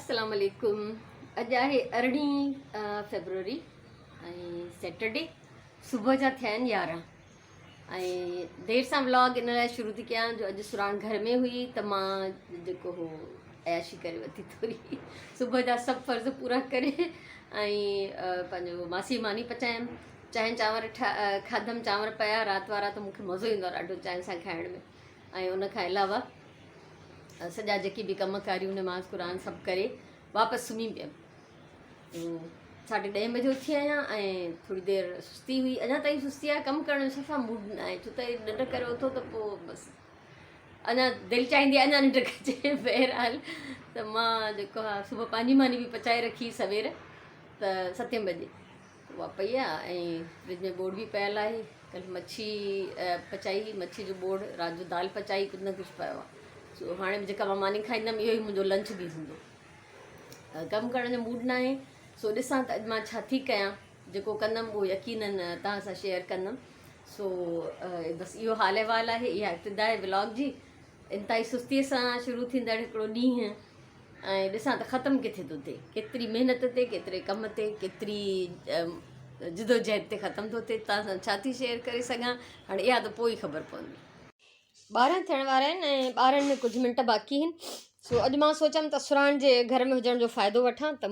अस्सलाम वालेकुम। अॼु आहे 18 फेबरवरी ऐं सैटरडे सुबुह जा थिया आहिनि 11 ऐं देरि सां व्लॉग इन लाइ शुरू थी कयां जो अॼु सुराण घर में हुई त मां जेको हो ऐशी करे वरिती थोरी सुबुह जा सभु फ़र्ज़ पूरा करे ऐं पंहिंजो मासी मानी पचायमि चांहि चांवर खाधमि चांवर पिया राति वारा त मूंखे मज़ो ईंदो आहे ॾाढो चांहि सां खाइण में ऐं उन खां अलावा सॼा जेके बि कम कारियूं नमाज़ क़ुरान सभु करे वापसि सुम्ही पियमि 10:30 बजे उथी आहियां ऐं थोरी देरि सुस्ती हुई अञा ताईं सुस्ती आहे कमु करण जो सफ़ा मूड न आहे छो त निंड करे उथो त पोइ बसि अञा दिलि चाहींदी आहे अञा निंड कजे बहरहाल त मां जेको आहे सुबुह पंहिंजी मानी बि पचाए रखी सवेर त 7 बजे उहा पई आहे ऐं फ्रिज में बोड़ बि पियल आहे कल्ह मच्छी पचाई मच्छी जो बोड़ राति जो दाल पचाई कुझु न कुझु पियो आहे सो हाणे जेका मां मानी खाईंदमि इहो ई मुंहिंजो लंच बि थींदो कमु करण जो मूड न आहे सो ॾिसां त अॼु मां छा थी कयां जेको कंदमि उहो यकीनन तव्हां सां शेयर कंदमि सो बसि इहो हाल अहिवाल आहे इहा इब्तिदा आहे व्लॉग जी इंतिहाई सुस्तीअ सां शुरू थींदड़ हिकिड़ो ॾींहुं ऐं ॾिसां त ख़तमु किथे थो थिए केतिरी महिनत ते केतिरे कम ते केतिरी जिदोजहद ते ख़तमु थो थिए तव्हां सां छा थी शेयर करे सघां हाणे इहा त पोइ ई ख़बर पवंदी 12 थियण वारा आहिनि ऐं ॿारनि में कुझु मिंट बाक़ी आहिनि सो अॼु मां सोचियमि त सुराण जे घर में हुजण जो फ़ाइदो वठां त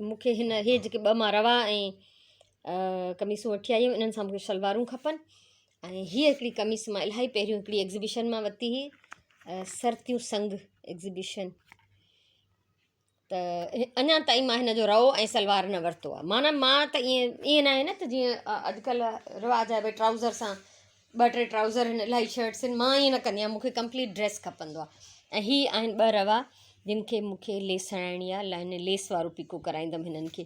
मूंखे हे जेके 2 मां रवा ऐं कमीसूं वठी आई हुयूं इन्हनि सां मूंखे शलवारूं खपनि ऐं हीअ हिकिड़ी कमीस मां इलाही पहिरियों हिकिड़ी एग्ज़िबिशन मां वरिती हुई सरतियूं संग एग्ज़िबिशन त अञा ताईं मां हिन जो रओ ऐं सलवार न वरितो आहे माना मां त ईअं न आहे न त जीअं अॼुकल्ह रिवाज़ आहे भई ट्राउज़र सां 2-3 ट्राउज़र आहिनि इलाही शर्ट्स आहिनि मां ईअं न कंदी आहियां मूंखे कंप्लीट ड्रेस खपंदो आहे ऐं हीअ आहिनि 2 रवा जिन खे मूंखे लेस हणाइणी आहे लाइन लेस वारो पीको कराईंदमि हिननि खे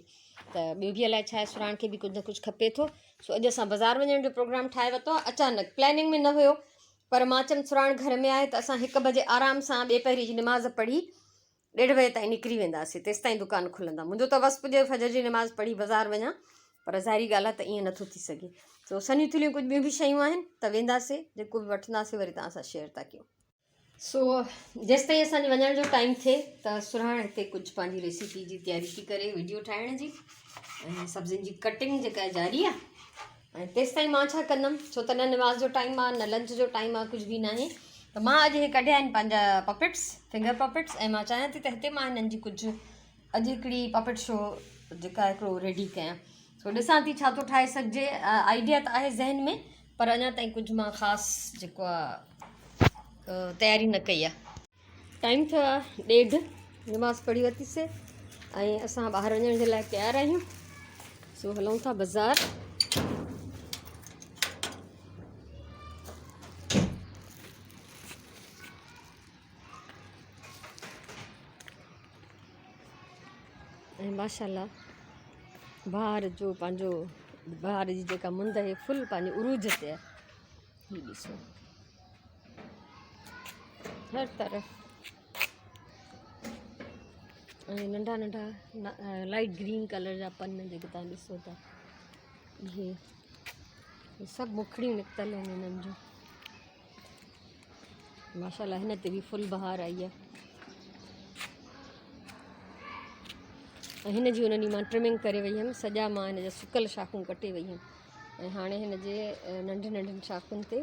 त ॿियो बि अलाए छा आहे सुराण खे बि कुझु न कुझु खपे थो सो अॼु असां बाज़ारि वञण जो प्रोग्राम ठाहे वरितो आहे अचानक प्लैनिंग में न हुयो पर मां चयमि सुराण घर में आहे त असां 1 बजे आराम सां ॿिए पहिरीं जी नमाज़ पढ़ी 1:30 बजे ताईं निकिरी वेंदासीं तेसि ताईं दुकानु खुलंदा मुंहिंजो त वसि पुॼे फजर जी नमाज़ पढ़ी बाज़ारि वञा पर ज़ाहिरी ॻाल्हि आहे त ईअं नथो थी सघे सो सनियूं थुलियूं कुझु ॿियूं बि शयूं आहिनि त वेंदासीं जेको बि वठंदासीं वरी तव्हां सां शेयर था कयूं सो जेसि ताईं असांजे वञण जो टाइम थिए त सुराण हिते कुझु पंहिंजी रेसिपी जी तयारी थी करे वीडियो ठाहिण जी ऐं सब्जियुनि जी कटिंग जेका जारी आहे ऐं तेसि ताईं मां छा कंदमि छो त न निमाज़ जो टाइम आहे न लंच जो टाइम आहे कुझु बि न आहे त मां अॼु हे कढिया आहिनि पंहिंजा पपेट्स फिंगर पपेट्स ऐं मां चाहियां थी त हिते मां हिननि जी कुझु अॼु हिकिड़ी पपेट शो जेका हिकिड़ो रेडी कयां सो ॾिसां थी छा थो ठाहे सघिजे आइडिया त आहे ज़हन में पर अञा ताईं कुझु मां ख़ासि जेको आहे तयारी न कई आहे टाइम थियो आहे 1:30 नमाज़ पढ़ी वरितीसीं ऐं असां ॿाहिरि वञण जे लाइ तयारु आहियूं सो हलूं था बाज़ारि ऐं माशाल्लाह बहार जो पंहिंजो बहार जी जेका मुंद आहे फुल पंहिंजे उरूज ते आहे हीअ ॾिसो हर तरफ़ ऐं नंढा नंढा लाइट ग्रीन कलर जा पन जेके तव्हां ॾिसो था इहे सभु मुखड़ियूं निकितल आहिनि हिननि जूं माशाल्लाह हिन ते बि फुल बहार आई आहे ऐं हिन जी उन ॾींहुं मां ट्रिमिंग करे वई हुअमि सॼा मां हिन जा सुकल शाखूं कटे वई हुअमि ऐं हाणे हिन जे नंढनि नंढनि शाखुनि ते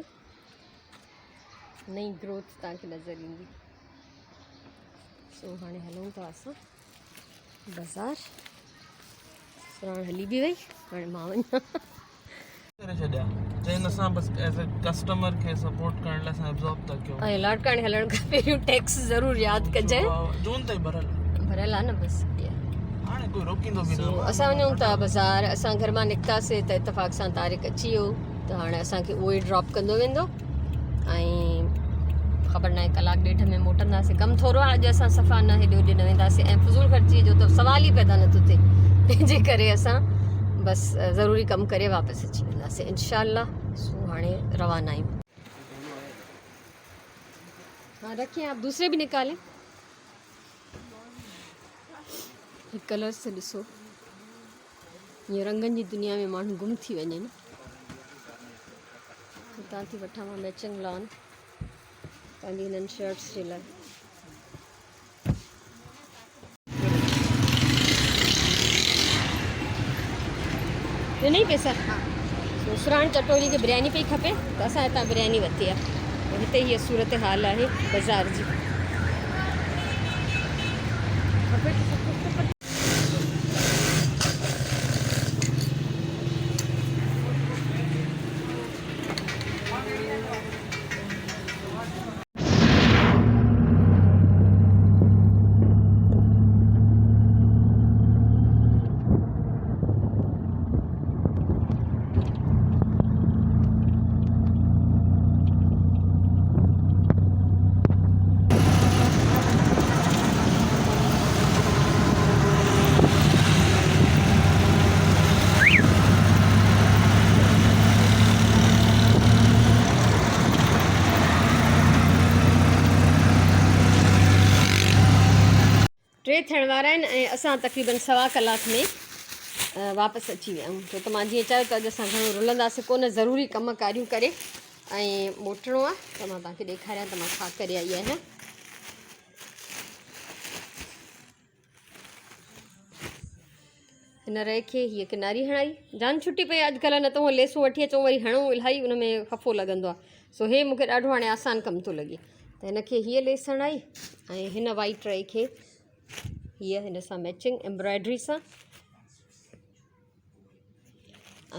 नई ग्रोथ तव्हांखे नज़र ईंदी सो हाणे हलूं था असां बाज़ारि सुराण हली बि वई हाणे मां वञा करे छॾिया चइनि असां बसि एज़ अ कस्टमर खे सपोर्ट करण लाइ असां एब्ज़ॉर्ब था कयूं ऐं लाटकाणे हलण खां पहिरियों टैक्स ज़रूरु यादि कजांइ जून ताईं भरियल आहे न बसि हाणे कोई रोकींदो बि न असां वञूं था बाज़ारि असां घर मां निकितासीं त इतफ़ाक़ सां तारिक अची वियो त हाणे असांखे उहो ई ड्रॉप कंदो वेंदो ऐं ख़बर न आहे 1-1.5 में मोटंदासीं कमु थोरो आहे अॼु असां सफ़ा न हेॾे होॾे न वेंदासीं ऐं फज़ूल ख़र्चीअ जो त सवाल ई पैदा नथो थिए तंहिंजे करे असां बसि ज़रूरी कमु करे वापसि अची वेंदासीं इंशाअल्लाह सो हाणे रवाना आहियूं हाँ रखिए आप दूसरे भी निकालें कलर से ॾिसो हीअं रंगनि जी दुनिया में माण्हू गुम थी वञे न हितां थी वठां मां मैचिंग लॉन पंहिंजी हिननि शर्ट्स जे लाइ ॾिनई पैसा सो सुराण चटोरी खे बिरयानी पई खपे त असां हितां बिरयानी वरिती आहे हिते हीअ सूरत हाल आहे बाज़ार जी टे थियण वारा आहिनि ऐं असां तक़रीबन सवा कलाक में वापसि अची विया आहियूं छो त मां जीअं चयो त अॼु असां घणो रुलंदासीं कोन ज़रूरी कम कारियूं करे ऐं मोटिणो आहे त मां तव्हांखे ॾेखारियां त मां छा करे आई आहियां हिन रए खे हीअ किनारी हणाई जान छुटी पई अॼुकल्ह न त उहो लेसूं वठी अचूं वरी हणूं इलाही उन में खफ़ो लॻंदो आहे सो हे मूंखे ॾाढो हाणे आसान कमु थो लॻे त हिनखे हीअ लेस हणाई ऐं हिन वाइट रए खे हीअ हिन सां मैचिंग एम्ब्रॉयडरी सां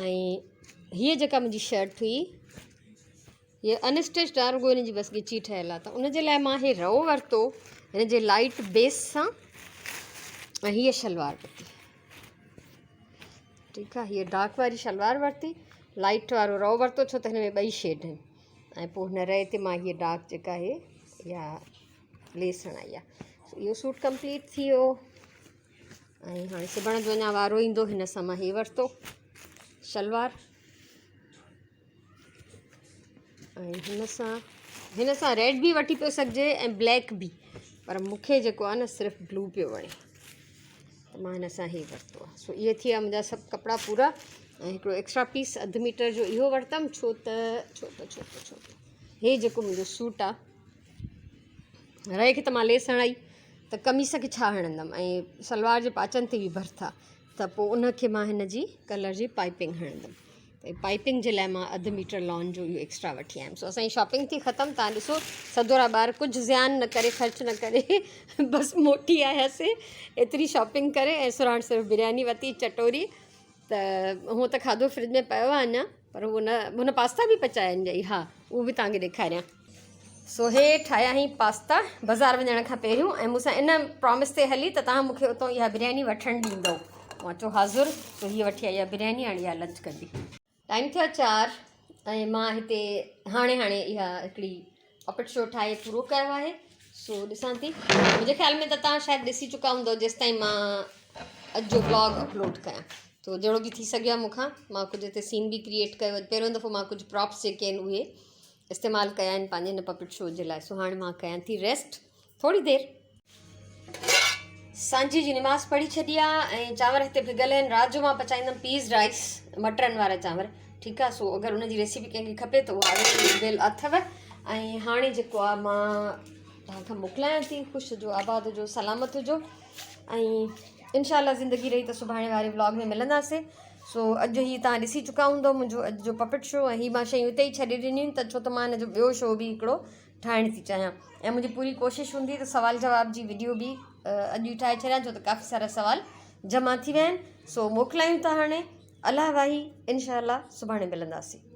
ऐं हीअ जेका मुंहिंजी शर्ट हुई हीअ अनस्टिच्ड आहे रुॻो हिन जी बसि ॻिची ठहियलु आहे त उनजे लाइ मां इहे रओ वरितो हिन जे लाइट बेस सां ऐं हीअ शलवार वरिती ठीकु आहे हीअ डार्क वारी शलवार वरिती लाइट वारो रओ वरितो छो त हिन में ॿई शेड आहिनि ऐं पोइ हिन रए ते मां हीअ डार्क जेका आहे इहा लेस हणाई आहे इहो सूट कंप्लीट थी वियो ऐं हाणे सिबण जो अञा वारो ईंदो हिन सां मां हीअ वरितो शलवार ऐं हिन सां रेड बि वठी पियो सघिजे ऐं ब्लैक बि पर मूंखे जेको आहे न सिर्फ़ु ब्लू पियो वणे त मां हिन सां हीअ वरितो आहे सो इहे थी विया मुंहिंजा सभु कपिड़ा पूरा ऐं हिकिड़ो एक्स्ट्रा पीस अधु मीटर जो इहो वरितमि छो त हे जेको मुंहिंजो सूट आहे रए खे त मां लेस हणाई त कमीस खे छा हणंदमि ऐं सलवार जे पाचनि ते बि भर्थ आहे त पोइ उनखे मां हिन जी कलर जी पाइपिंग हणंदमि त पाइपिंग जे लाइ मां अधु मीटर लॉन जो इहो एक्स्ट्रा वठी आयमि सो असांजी शॉपिंग थी ख़तमु तव्हां ॾिसो सदोरा ॿार कुझु ज़्यान न करे ख़र्चु न करे बसि मोटी आयासीं एतिरी शॉपिंग करे ऐं सुराण सिर्फ़ु बिरयानी वरिती चटोरी त हूअं त खाधो फ्रिज में पियो आहे अञा पर हुन पास्ता बि पचाया आहिनि ॼई हा उहो बि तव्हांखे ॾेखारियां सो हे ठाहिया हुई पास्ता बाज़ारि वञण खां पहिरियों ऐं मूंसां इन प्रॉमिस ते हली त तव्हां मूंखे उतां इहा बिरयानी वठणु ॾींदव मां चयो हाज़ुर सो हीअ वठी आई आहे बिरयानी हाणे इहा लंच कंदी टाइम थियो 4 ऐं मां हिते हाणे इहा हिकिड़ी पॉकेट शो ठाहे पूरो कयो आहे सो ॾिसां थी मुंहिंजे ख़्याल में त तव्हां शायदि ॾिसी चुका हूंदव जेसिताईं मां अॼु जो ब्लॉग अपलोड कयां तो जहिड़ो बि थी सघियो मूंखां मां कुझु हिते सीन बि क्रिएट कयो पहिरियों दफ़ो मां कुझु प्रॉप्स जेके आहिनि उहे इस्तेमालु कया आहिनि पंहिंजे हिन पपेट शो जे लाइ सो हाणे मां कयां थी रेस्ट थोरी देरि सांझी जी निमाज़ पढ़ी छॾी आहे ऐं चांवर हिते भिगल आहिनि राति जो मां पचाईंदमि पीस राइस मटरनि वारा चांवर ठीकु आहे सो अगरि उनजी रेसिपी कंहिंखे खपे त उहा अवेलेबल अथव ऐं हाणे जेको आहे मां तव्हांखां मोकिलायां थी ख़ुशि हुजो आबाद हुजो सलामत हुजो ऐं इनशाला ज़िंदगी रही त सुभाणे वारे व्लॉग में मिलंदासीं सो अॼु ही तव्हां ॾिसी चुका हूंदव मुंहिंजो अॼु जो पपेट शो ऐं हीअ मां शयूं हिते ई छॾे ॾिनियूं त छो त मां हिन जो ॿियो शो बि हिकिड़ो ठाहिण थी चाहियां ऐं मुंहिंजी पूरी कोशिशि हूंदी त सवाल जवाब जी वीडियो बि अॼु ई ठाहे छॾियां छो त काफ़ी सारा सवाल जमा थी विया आहिनि सो मोकिलायूं था हाणे अलाह वाही इनशाला सुभाणे मिलंदासीं।